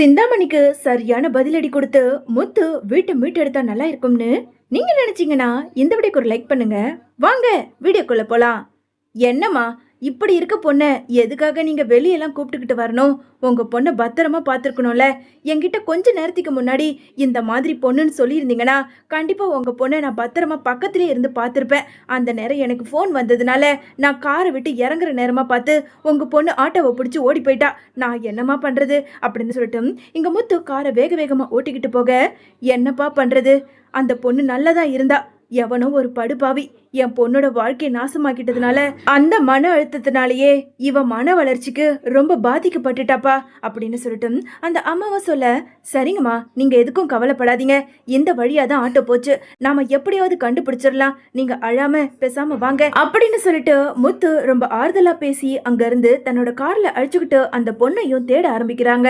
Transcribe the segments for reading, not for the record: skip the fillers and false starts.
சிந்தாமணிக்கு சரியான பதிலடி கொடுத்து முத்து வீட்டை மீட்டெடுத்தா நல்லா இருக்கும்னு நீங்க நினைச்சீங்கன்னா இந்த வீடியோக்கு ஒரு லைக் பண்ணுங்க. வாங்க வீடியோக்குள்ள போலாம். என்னம்மா இப்படி இருக்க பொண்ணை எதுக்காக நீங்க வெளியெல்லாம் கூப்பிட்டுக்கிட்டு வரணும்? உங்க பொண்ணை பத்திரமா பார்த்துருக்கணும்ல. என்கிட்ட கொஞ்ச நேரத்துக்கு முன்னாடி இந்த மாதிரி பொண்ணுன்னு சொல்லியிருந்தீங்கன்னா கண்டிப்பா உங்க பொண்ணை நான் பத்திரமா பக்கத்துலேயே இருந்து பார்த்துருப்பேன். அந்த நேரம் எனக்கு ஃபோன் வந்ததுனால நான் காரை விட்டு இறங்குற நேரமா பார்த்து உங்க பொண்ணு ஆட்டோவை பிடிச்சி ஓடி போயிட்டா. நான் என்னம்மா பண்றது அப்படின்னு சொல்லிட்டு இங்க முத்து காரை வேக வேகமா ஓட்டிக்கிட்டு போக, என்னப்பா பண்றது, அந்த பொண்ணு நல்லதா இருந்தா எவனோ ஒரு படுபாவி என் பொண்ணோட வாழ்க்கையை நாசமாக்கிட்டதுனால அந்த மன அழுத்தத்தினாலேயே இவ மன வளர்ச்சிக்கு ரொம்ப பாதிக்கப்பட்டுட்டாப்பா அப்படின்னு சொல்லிட்டு அந்த அம்மாவை சொல்ல, சரிங்கம்மா நீங்க எதுக்கும் கவலைப்படாதீங்க, இந்த வழியா தான் ஆட்டோ போச்சு, நாம எப்படியாவது கண்டுபிடிச்சிடலாம், நீங்க அழாம பேசாம வாங்க அப்படின்னு சொல்லிட்டு முத்து ரொம்ப ஆறுதலா பேசி அங்க இருந்து தன்னோட கார்ல அழிச்சுக்கிட்டு அந்த பொண்ணையும் தேட ஆரம்பிக்கிறாங்க.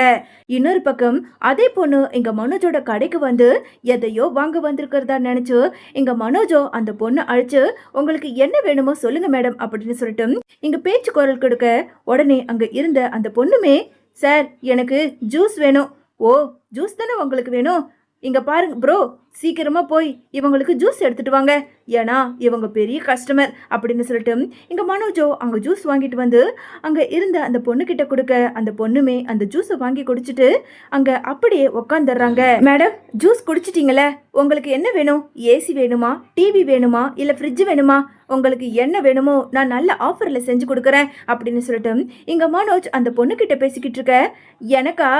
இன்னொரு பக்கம் அதே பொண்ணு எங்க மனோஜோட கடைக்கு வந்து எதையோ வாங்க வந்திருக்கிறதா நினைச்சு எங்க மனோஜோ அந்த பொண்ணை அழிச்சு, உங்களுக்கு என்ன வேணுமோ சொல்லுங்க மேடம் அப்படின்னு சொல்லிட்டு இங்க பேச்சு குரல் கொடுக்க, உடனே அங்க இருந்த அந்த பொண்ணுமே, சார் எனக்கு ஜூஸ் வேணும். ஓ ஜூஸ் தானே உங்களுக்கு வேணும், இங்க பாருங்க ப்ரோ, சீக்கிரமா போய் இவங்களுக்கு ஜூஸ் எடுத்துட்டு வாங்க, ஏன்னா இவங்க பெரிய கஸ்டமர் அப்படின்னு சொல்லிட்டு இங்க மனோஜோ அங்க ஜூஸ் வாங்கிட்டு வந்து அங்க இருந்த அந்த பொண்ணு கிட்ட கொடுக்க, அந்த பொண்ணுமே அந்த ஜூஸை வாங்கி குடிச்சிட்டு அங்க அப்படியே உக்காந்துடுறாங்க. மேடம் ஜூஸ் குடிச்சிட்டீங்களே, உங்களுக்கு என்ன வேணும்? ஏசி வேணுமா, டிவி வேணுமா, இல்ல ஃப்ரிட்ஜ் வேணுமா, உங்களுக்கு என்ன வேணுமோ நான் நல்ல ஆஃபர்ல செஞ்சு கொடுக்குறேன் அப்படின்னு சொல்லிட்டு இங்க மனோஜ் அந்த பொண்ணு கிட்ட பேசிக்கிட்டு இருக்க, எனக்கா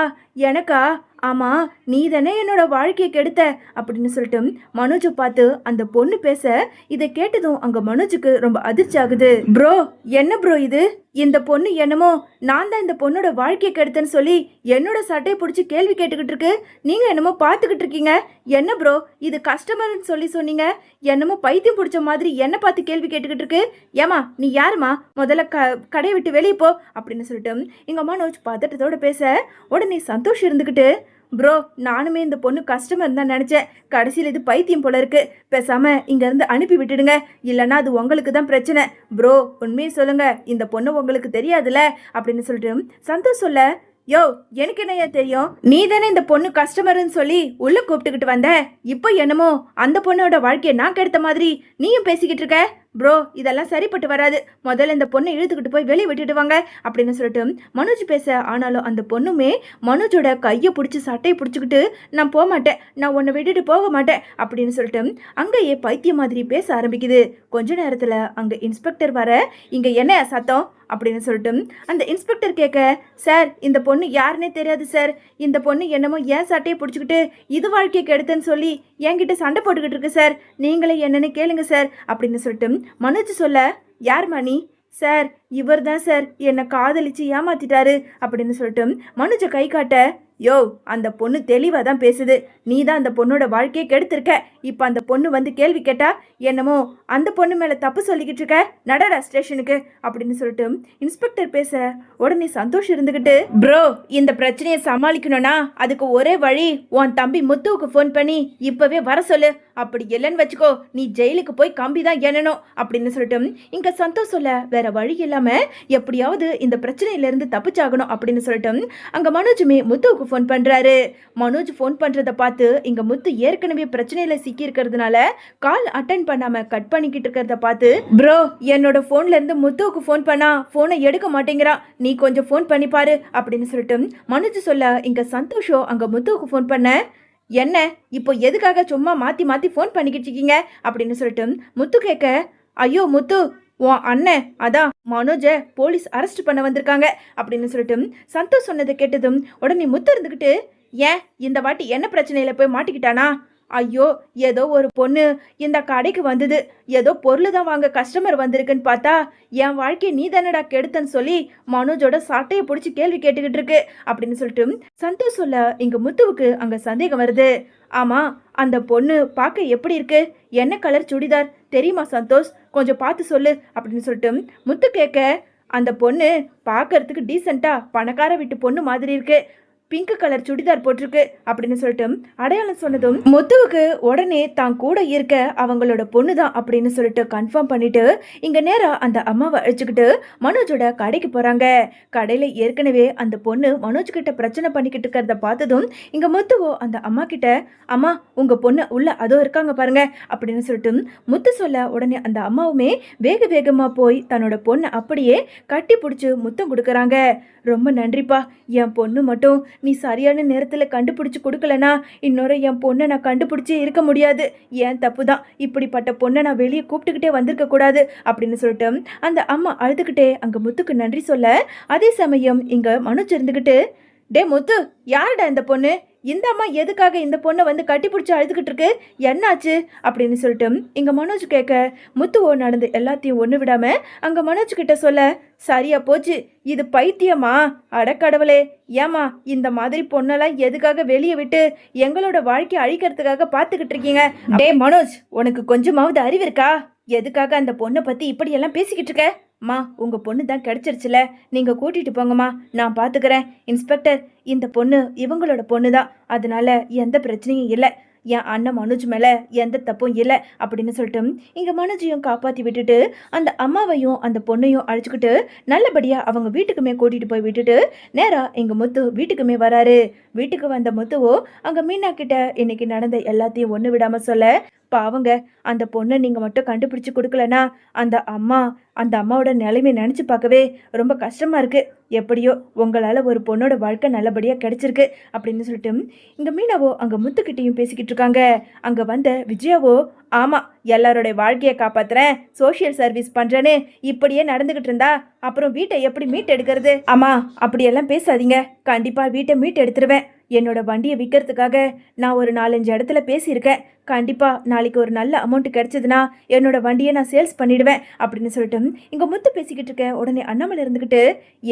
எனக்கா ஆமா நீ தானே என்னோட வாழ்க்கையை கெடுத்த அப்படின்னு சொல்லிட்டு மனோஜை பார்த்து அந்த பொண்ணு பேச, இதை கேட்டதும் அங்க மனோஜுக்கு ரொம்ப அதிர்ச்சி ஆகுது. ப்ரோ என்ன ப்ரோ இது, இந்த பொண்ணு என்னமோ நான் தான் இந்த பொண்ணோட வாழ்க்கையை கெடுத்தேன்னு சொல்லி என்னோட சட்டையை பிடிச்சி கேள்வி கேட்டுக்கிட்டு இருக்கு, நீங்க என்னமோ பார்த்துக்கிட்டு இருக்கீங்க. என்ன ப்ரோ இது கஸ்டமர்னு சொல்லி சொன்னீங்க, என்னமோ பைத்தியம் பிடிச்ச மாதிரி என்ன பார்த்து கேள்வி கேட்டுக்கிட்டு இருக்கு. ஏமா நீ யாருமா, முதல்ல கடையை விட்டு வெளியே போ அப்படின்னு சொல்லிட்டு எங்க மனோஜ் பதட்டத்தோட பேச, உடனே சந்தோஷம் இருந்துக்கிட்டு, ப்ரோ நானுமே இந்த பொண்ணு கஸ்டமர் தான் நினச்சேன், கடைசியில் இது பைத்தியம் போல இருக்கு, பேசாம இங்கேருந்து அனுப்பி விட்டுடுங்க, இல்லைன்னா அது உங்களுக்கு தான் பிரச்சனை. ப்ரோ உண்மையை சொல்லுங்க, இந்த பொண்ணு உங்களுக்கு தெரியாதுல்ல அப்படின்னு சொல்லிட்டு சந்தோஷ் சொல்ல, யோ எனக்கு என்னையா தெரியும், நீ தானே இந்த பொண்ணு கஸ்டமர்னு சொல்லி உள்ள கூப்பிட்டுக்கிட்டு வந்த, இப்போ என்னமோ அந்த பொண்ணோட வாழ்க்கையை நான் கெடுத்த மாதிரி நீயும் பேசிக்கிட்டு இருக்க. ப்ரோ இதெல்லாம் சரிப்பட்டு வராது, முதல்ல இந்த பொண்ணை இழுத்துக்கிட்டு போய் வெளியே விட்டுட்டு வாங்க அப்படின்னு சொல்லிட்டு மனோஜ் பேச, ஆனாலும் அந்த பொண்ணுமே மனோஜோட கையை பிடிச்சி சட்டையை பிடிச்சிக்கிட்டு, நான் போக மாட்டேன், நான் உன்னை விட்டுட்டு போக மாட்டேன் அப்படின்னு சொல்லிட்டு அங்கேயே பைத்தியம் மாதிரி பேச ஆரம்பிக்குது. கொஞ்ச நேரத்தில் அங்கே இன்ஸ்பெக்டர் வர, இங்கே என்ன சத்தம் அப்படின்னு சொல்லிட்டு அந்த இன்ஸ்பெக்டர் கேட்க, சார் இந்த பொண்ணு யாருன்னே தெரியாது சார், இந்த பொண்ணு என்னமோ ஏன் சட்டையை பிடிச்சிக்கிட்டு இது வாழ்க்கைக்கு எடுத்தேன்னு சொல்லி என்கிட்ட சண்டை போட்டுக்கிட்டு இருக்கு சார், நீங்களே என்னன்னு கேளுங்க சார் அப்படின்னு சொல்லிட்டு மனோஜ் சொல்ல, யார் மணி சார், இவர் தான் சார் என்னை காதலிச்சு ஏமாத்திட்டாரு அப்படின்னு சொல்லிட்டு மனோஜை கை காட்ட, யோ அந்த பொண்ணு தெளிவாக தான் பேசுது, நீ தான் அந்த பொண்ணோட வாழ்க்கையை கெடுத்திருக்க, இப்போ அந்த பொண்ணு வந்து கேள்வி கேட்டா என்னமோ அந்த பொண்ணு மேலே தப்பு சொல்லிக்கிட்டு இருக்க, நடடா ஸ்டேஷனுக்கு அப்படின்னு சொல்லிட்டு இன்ஸ்பெக்டர் பேச, உடனே சந்தோஷம் இருந்துக்கிட்டு, ப்ரோ இந்த பிரச்சனையை சமாளிக்கணும்னா அதுக்கு ஒரே வழி, உன் தம்பி முத்துவுக்கு ஃபோன் பண்ணி இப்போவே வர சொல்லு, அப்படி இல்லைன்னு வச்சுக்கோ நீ ஜெயிலுக்கு போய் கம்பி தான் எண்ணணும் அப்படின்னு சொல்லிட்டு இங்கே சந்தோஷ் சொல்ல, வேற வழி இல்லாமல் எப்படியாவது இந்த பிரச்சனையிலேருந்து தப்பிச்சாகணும் அப்படின்னு சொல்லிட்டு அங்கே மனோஜுமே முத்துவுக்கு ஃபோன் பண்றாரு. மனோஜ் ஃபோன் பண்றத பார்த்து இங்க முத்து ஏற்கனவே பிரச்சனையில சிக்கி இருக்கிறதுனால கால் அட்டன் பண்ணாம கட் பண்ணிக்கிட்டு இருக்கிறத பார்த்து, ப்ரோ என்னோட போன்ல இருந்து முத்துவுக்கு ஃபோன் பண்ணா போனை எடுக்க மாட்டேங்கிறான், நீ கொஞ்சம் ஃபோன் பண்ணி பாரு அப்படின்னு சொல்லிட்டு மனோஜ் சொல்ல, இங்க சந்தோஷம் அங்க முத்துவுக்கு ஃபோன் பண்ண, என்ன இப்போ எதுக்காக சும்மா மாத்தி மாத்தி ஃபோன் பண்ணிக்கிட்டு இருக்கீங்க அப்படின்னு சொல்லிட்டு முத்து கேட்க, ஐயோ முத்து உன் அண்ணன் அதான் மனோஜை போலீஸ் அரெஸ்ட் பண்ண வந்திருக்காங்க அப்படின்னு சொல்லிட்டு சந்தோஷ் சொன்னதை கேட்டதும் உடனே முத்து இருந்துக்கிட்டு, ஏன் இந்த வாட்டி என்ன பிரச்சனையில் போய் மாட்டிக்கிட்டானா, ஐயோ ஏதோ ஒரு பொண்ணு இந்த கடைக்கு வந்தது, ஏதோ பொருள் தான் வாங்க கஸ்டமர் வந்திருக்குன்னு பார்த்தா என் வாழ்க்கையை நீ தானடா கெடுத்தன்னு சொல்லி மனோஜோட சட்டையை பிடிச்சி கேள்வி கேட்டுக்கிட்டு இருக்கு அப்படின்னு சொல்லிட்டு சந்தோஷ் சொல்ல, இங்க முத்துவுக்கு அங்க சந்தேகம் வருது. ஆமா அந்த பொண்ணு பார்க்க எப்படி இருக்கு, என்ன கலர் சுடிதார் தெரியுமா சந்தோஷ், கொஞ்சம் பார்த்து சொல்லு அப்படின்னு சொல்லிட்டு முத்து கேட்க, அந்த பொண்ணு பார்க்கறதுக்கு டீசெண்டா பணக்கார வீட்டு பொண்ணு மாதிரி இருக்கு, பிங்க் கலர் சுடிதார் போட்டிருக்கு அப்படின்னு சொல்லிட்டு அடையாளம் சொன்னதும் முத்துவுக்கு உடனே தான் கூட இருக்க அவங்களோட பொண்ணு தான் அப்படின்னு சொல்லிட்டு கன்ஃபார்ம் பண்ணிட்டு இங்க நேரா அந்த அம்மாவை அழைச்சுக்கிட்டு மனோஜோட கடைக்கு போறாங்க. கடையில ஏற்கனவே அந்த பொண்ணு மனோஜ் கிட்ட பிரச்சனை பண்ணிக்கிட்டு இருக்கிறத பார்த்ததும் இங்க முத்துவோ அந்த அம்மா கிட்ட, அம்மா உங்க பொண்ணு உள்ள அதோ இருக்காங்க பாருங்க அப்படின்னு சொல்லிட்டு முத்து சொல்ல உடனே அந்த அம்மாவுமே வேக வேகமா போய் தன்னோட பொண்ணை அப்படியே கட்டி பிடிச்சி முத்தம் கொடுக்குறாங்க. ரொம்ப நன்றிப்பா, என் பொண்ணு மட்டும் நீ சரியான நேரத்தில் கண்டுபிடிச்சி கொடுக்கலனா இன்னொரு என் பொண்ணை நான் கண்டுபிடிச்சி இருக்க முடியாது. ஏன் தப்பு தான், இப்படிப்பட்ட பொண்ணை நான் வெளியே கூப்பிட்டுக்கிட்டே வந்திருக்க கூடாது அப்படின்னு சொல்லிட்டு அந்த அம்மா அழுதுகிட்டே அங்கே முத்துக்கு நன்றி சொல்ல, அதே சமயம் இங்கே மனோஜ் இருந்துக்கிட்டு, டே முத்து, யாருடா இந்த பொண்ணு? இந்த அம்மா எதுக்காக இந்த பொண்ணை வந்து கட்டி பிடிச்சி அழுதுகிட்டு இருக்கு? என்னாச்சு அப்படின்னு சொல்லிட்டு இங்கே மனோஜ் கேட்க, முத்துவோ நடந்து எல்லாத்தையும் ஒன்று விடாம அங்கே மனோஜ் கிட்ட சொல்ல, சரியா போச்சு, இது பைத்தியமா? அடக்கடவுளே, ஏமா இந்த மாதிரி பொண்ணெல்லாம் எதுக்காக வெளியே விட்டு எங்களோட வாழ்க்கையை அழிக்கிறதுக்காக பார்த்துக்கிட்டு இருக்கீங்க? டே மனோஜ், உனக்கு கொஞ்சமாவது அறிவு இருக்கா? எதுக்காக அந்த பொண்ணை பற்றி இப்படியெல்லாம் பேசிக்கிட்டு இருக்க? மா, உங்கள் பொண்ணு தான் கிடச்சிருச்சுல, நீங்கள் கூட்டிகிட்டு போங்கம்மா, நான் பார்த்துக்கிறேன். இன்ஸ்பெக்டர், இந்த பொண்ணு இவங்களோட பொண்ணு தான், அதனால எந்த பிரச்சனையும் இல்லை. என் அண்ணன் மனோஜ் மேலே எந்த தப்பும் இல்லை அப்படின்னு சொல்லிட்டு இங்கே மனோஜையும் காப்பாற்றி விட்டுட்டு அந்த அம்மாவையும் அந்த பொண்ணையும் அழைச்சிக்கிட்டு நல்லபடியாக அவங்க வீட்டுக்குமே கூட்டிகிட்டு போய் விட்டுட்டு நேராக எங்கள் முத்து வீட்டுக்குமே வராரு. வீட்டுக்கு வந்த முத்துவோ அங்கே மீனா கிட்ட இன்னைக்கு நடந்த எல்லாத்தையும் ஒன்று விடாமல் சொல்ல, பாவங்க, அந்த பொண்ணை நீங்கள் மட்டும் கண்டுபிடிச்சி கொடுக்கலனா அந்த அம்மாவோட நிலைமை நினச்சி பார்க்கவே ரொம்ப கஷ்டமாக இருக்குது. எப்படியோ உங்களால் ஒரு பொண்ணோட வாழ்க்கை நல்லபடியாக கிடைச்சிருக்கு அப்படின்னு சொல்லிட்டு இங்கே மீனாவோ அங்கே முத்துக்கிட்டையும் பேசிக்கிட்டு இருக்காங்க. அங்கே வந்த விஜயாவோ, ஆமாம், எல்லாரோடைய வாழ்க்கையை காப்பாற்றுறேன், சோஷியல் சர்வீஸ் பண்ணுறேன்னு இப்படியே நடந்துக்கிட்டு இருந்தா அப்புறம் வீட்டை எப்படி மீட் எடுக்கிறது? ஆமா, அப்படியெல்லாம் பேசாதீங்க, கண்டிப்பாக வீட்டை மீட் எடுத்துருவேன். என்னோட வண்டியை விற்கிறதுக்காக நான் ஒரு 4-5 இடத்துல பேசியிருக்கேன். கண்டிப்பாக நாளைக்கு ஒரு நல்ல அமௌண்ட் கிடைச்சதுன்னா என்னோட வண்டியை நான் சேல்ஸ் பண்ணிடுவேன் அப்படின்னு சொல்லிட்டு இங்கே முத்து பேசிக்கிட்டு இருக்க. உடனே அண்ணாமலை இருந்துக்கிட்டு,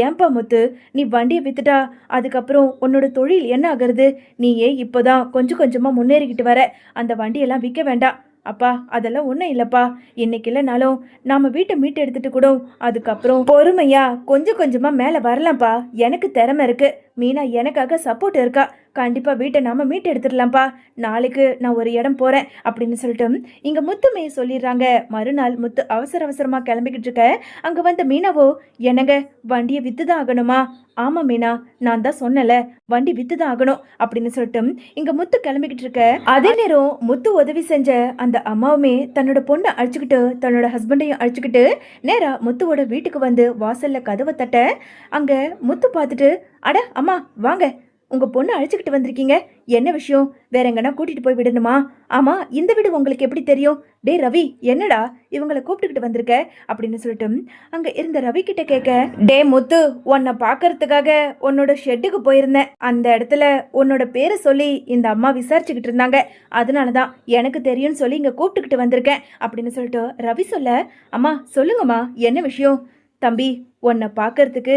ஏன்பா முத்து, நீ வண்டியை விற்றுட்டா அதுக்கப்புறம் உன்னோட தொழில் என்ன ஆகிறது? நீயே இப்போ தான் கொஞ்சம் கொஞ்சமாக முன்னேறிக்கிட்டு வர, அந்த வண்டியெல்லாம் விற்க வேண்டாம். அப்பா, அதெல்லாம் ஒன்றும் இல்லைப்பா, இன்னைக்கு இல்லைனாலும் நாம் வீட்டை மீட்டு எடுத்துகிட்டு கூட அதுக்கப்புறம் பொறுமையா கொஞ்சம் கொஞ்சமாக மேலே வரலாம்ப்பா. எனக்கு திறமை இருக்குது, மீனா எனக்காக சப்போர்ட் இருக்கா, கண்டிப்பாக வீட்டை நாம் மீட்டு எடுத்துடலாம்ப்பா. நாளைக்கு நான் ஒரு இடம் போகிறேன் அப்படின்னு சொல்லிட்டு இங்கே முத்துமே சொல்லிடுறாங்க. மறுநாள் முத்து அவசரமாக கிளம்பிக்கிட்டு இருக்க. அங்கே வந்த மீனாவோ, என்னங்க, வண்டியை விற்று தான் ஆகணுமா? ஆமாம் மீனா, நான் தான் சொன்னல, வண்டி விற்று தான் ஆகணும் அப்படின்னு சொல்லிட்டு இங்கே முத்து கிளம்பிக்கிட்டு இருக்க. அதே நேரம் முத்து உதவி செஞ்ச அந்த அம்மாவுமே தன்னோட பொண்ணை அழைச்சிக்கிட்டு தன்னோட ஹஸ்பண்டையும் அழைச்சிக்கிட்டு நேராக முத்துவோட வீட்டுக்கு வந்து வாசலில் கதவை தட்ட. அங்கே முத்து பார்த்துட்டு, அட அம்மா வாங்க, உங்கள் பொண்ணை அழைச்சிக்கிட்டு வந்திருக்கீங்க, என்ன விஷயம்? வேற எங்கன்னா கூட்டிகிட்டு போய் விடணுமா? ஆமாம், இந்த வீடு உங்களுக்கு எப்படி தெரியும்? டே ரவி, என்னடா இவங்களை கூப்பிட்டுக்கிட்டு வந்திருக்க அப்படின்னு சொல்லிட்டு அங்கே இருந்த ரவி கிட்ட கேட்க, டே முத்து, உன்னை பார்க்கறதுக்காக உன்னோட ஷெட்டுக்கு போயிருந்தேன். அந்த இடத்துல உன்னோட பேரை சொல்லி இந்த அம்மா விசாரிச்சுக்கிட்டு இருந்தாங்க, அதனால தான் எனக்கு தெரியும்னு சொல்லி இங்கே கூப்பிட்டுக்கிட்டு வந்திருக்கேன் அப்படின்னு சொல்லிட்டு ரவி சொல்ல, அம்மா சொல்லுங்கம்மா, என்ன விஷயம்? தம்பி, உன்னை பார்க்கறதுக்கு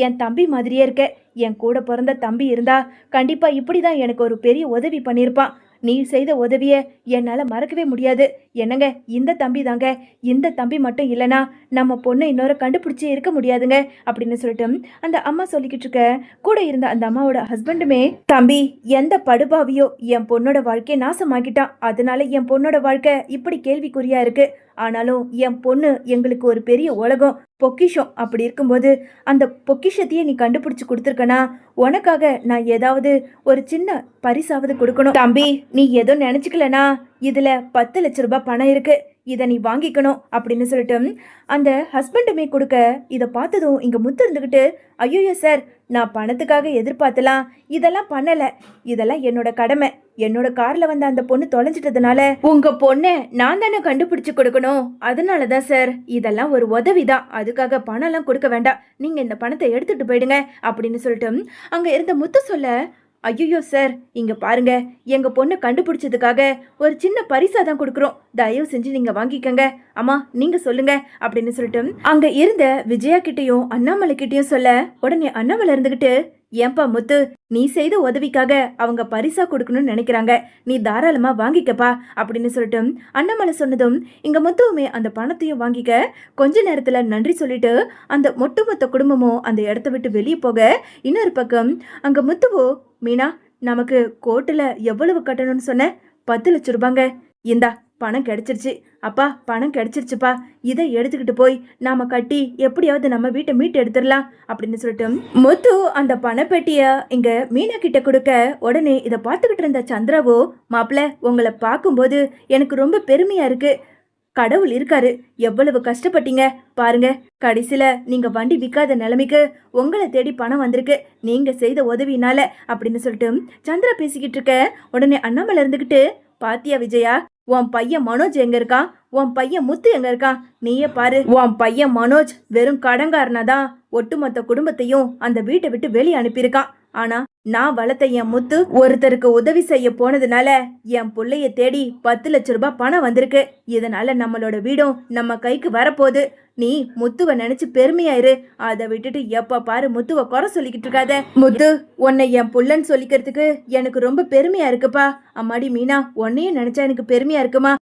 என் தம்பி மாதிரியே இருக்க. என் கூட பிறந்த தம்பி இருந்தா கண்டிப்பாக இப்படி தான் எனக்கு ஒரு பெரிய உதவி பண்ணியிருப்பான். நீ செய்த உதவியை என்னால் மறக்கவே முடியாது. என்னங்க, இந்த தம்பி தாங்க, இந்த தம்பி மட்டும் இல்லைனா நம்ம பொண்ணை இன்னொரு கண்டுபிடிச்சி இருக்க முடியாதுங்க அப்படின்னு சொல்லிட்டு அந்த அம்மா சொல்லிக்கிட்டு இருக்க. கூட இருந்த அந்த அம்மாவோட ஹஸ்பண்டுமே, தம்பி, எந்த படுபாவியோ என் பொண்ணோட வாழ்க்கையை நாசமாக்கிட்டான், அதனால என் பொண்ணோட வாழ்க்கை இப்படி கேள்விக்குறியா இருக்கு. ஆனாலும் என் பொண்ணு எங்களுக்கு ஒரு பெரிய உலகம், பொக்கிஷம். அப்படி இருக்கும்போது அந்த பொக்கிஷத்தையே நீ கண்டுபிடிச்சி கொடுத்துருக்கனா உனக்காக நான் ஏதாவது ஒரு சின்ன பரிசாவது கொடுக்கணும். தம்பி, நீ ஏதோ நினச்சிக்கலனா இதில் 10 லட்ச ரூபாய் பணம் இருக்கு, இதை நீ வாங்கிக்கணும் அப்படின்னு சொல்லிட்டு அந்த ஹஸ்பண்டுமே கொடுக்க. இதை பார்த்ததும் இங்கே முத்து இருந்துக்கிட்டு, ஐயோ சார், நான் பணத்துக்காக எதிர்பார்த்தலாம் இதெல்லாம் பண்ணலை, இதெல்லாம் என்னோட கடமை. என்னோட காரில் வந்த அந்த பொண்ணு தொலைஞ்சிட்டதுனால உங்கள் பொண்ணை நான் தானே கண்டுபிடிச்சி கொடுக்கணும், அதனால தான் சார், இதெல்லாம் ஒரு உதவி தான், அதுக்காக பணம்லாம் கொடுக்க வேண்டாம், நீங்கள் இந்த பணத்தை எடுத்துகிட்டு போயிடுங்க அப்படின்னு சொல்லிட்டு அங்கே இருந்த முத்து சொல்ல, ஐயோ சார், இங்கே பாருங்க, எங்கள் பொண்ணை கண்டுபிடிச்சதுக்காக ஒரு சின்ன பரிசா தான் கொடுக்குறோம், தயவு செஞ்சு நீங்கள் வாங்கிக்கங்க. அம்மா, நீங்கள் சொல்லுங்க அப்படின்னு சொல்லிட்டு அங்கே இருந்த விஜயா கிட்டேயும் அண்ணாமலை கிட்டேயும் சொல்ல. உடனே அண்ணாமலை இருந்துக்கிட்டு, ஏன்பா முத்து, நீ செய்த உதவிக்காக அவங்க பரிசா கொடுக்கணும்னு நினைக்கிறாங்க, நீ தாராளமா வாங்கிக்கப்பா அப்படின்னு சொல்லிட்டு அண்ணாமலை சொன்னதும் இங்க முத்துவுமே அந்த பணத்தையும் வாங்கிக்க கொஞ்ச நேரத்துல நன்றி சொல்லிட்டு அந்த ஒட்டுமொத்த குடும்பமும் அந்த இடத்த விட்டு வெளியே போக, இன்னொரு பக்கம் அங்க முத்துவோ, மீனா நமக்கு கோர்ட்டுல எவ்வளவு கட்டணும்னு சொன்ன? 10 லட்சம் ரூபாங்க. இந்தா பணம் கிடைச்சிருச்சு. அப்பா பணம் கிடைச்சிருச்சுப்பா, இதை எடுத்துக்கிட்டு போய் நாம கட்டி எப்படியாவது நம்ம வீட்டை மீட்டு எடுத்துடலாம் அப்படின்னு சொல்லிட்டு முத்து அந்த பணப்பெட்டிய இங்க மீனா கிட்ட கொடுக்க, உடனே இதை பார்த்துக்கிட்டு இருந்த சந்திராவோ, மாப்பிள்ள உங்களை பார்க்கும்போது எனக்கு ரொம்ப பெருமையா இருக்கு. கடவுள் இருக்காரு, எவ்வளவு கஷ்டப்பட்டீங்க பாருங்க, கடைசியில நீங்க வண்டி விற்காத நிலைமைக்கு உங்களை தேடி பணம் வந்திருக்கு, நீங்க செய்த உதவினால அப்படின்னு சொல்லிட்டு சந்திரா பேசிக்கிட்டு இருக்க, உடனே அண்ணாமலை இருந்துகிட்டு, பாத்தியா விஜயா, உன் பையன் மனோஜ் எங்க இருக்கான், உன் பையன் முத்து எங்க இருக்கான், நீயே பாரு. உன் பையன் மனோஜ் வெறும் கடங்காரனாதான் ஒட்டுமொத்த குடும்பத்தையும் அந்த வீட்டை விட்டு வெளியே அனுப்பியிருக்கான். ஆனா நான் வளர்த்த என் முத்து ஒருத்தருக்கு உதவி செய்ய போனதுனால என் புள்ளைய தேடி 10 லட்சம் ரூபாய் பணம் வந்திருக்கு. இதனால நம்மளோட வீடும் நம்ம கைக்கு வரப்போகுது. நீ முத்துவை நினைச்சு பெருமையாயிரு. அதை விட்டுட்டு எப்ப பாரு முத்துவை குறை சொல்லிக்கிட்டு இருக்காத. முத்து, உன்னை என் புள்ளன்னு சொல்லிக்கிறதுக்கு எனக்கு ரொம்ப பெருமையா இருக்குப்பா. அம்மாடி மீனா, உன்னையும் நினைச்சா எனக்கு பெருமையா இருக்குமா.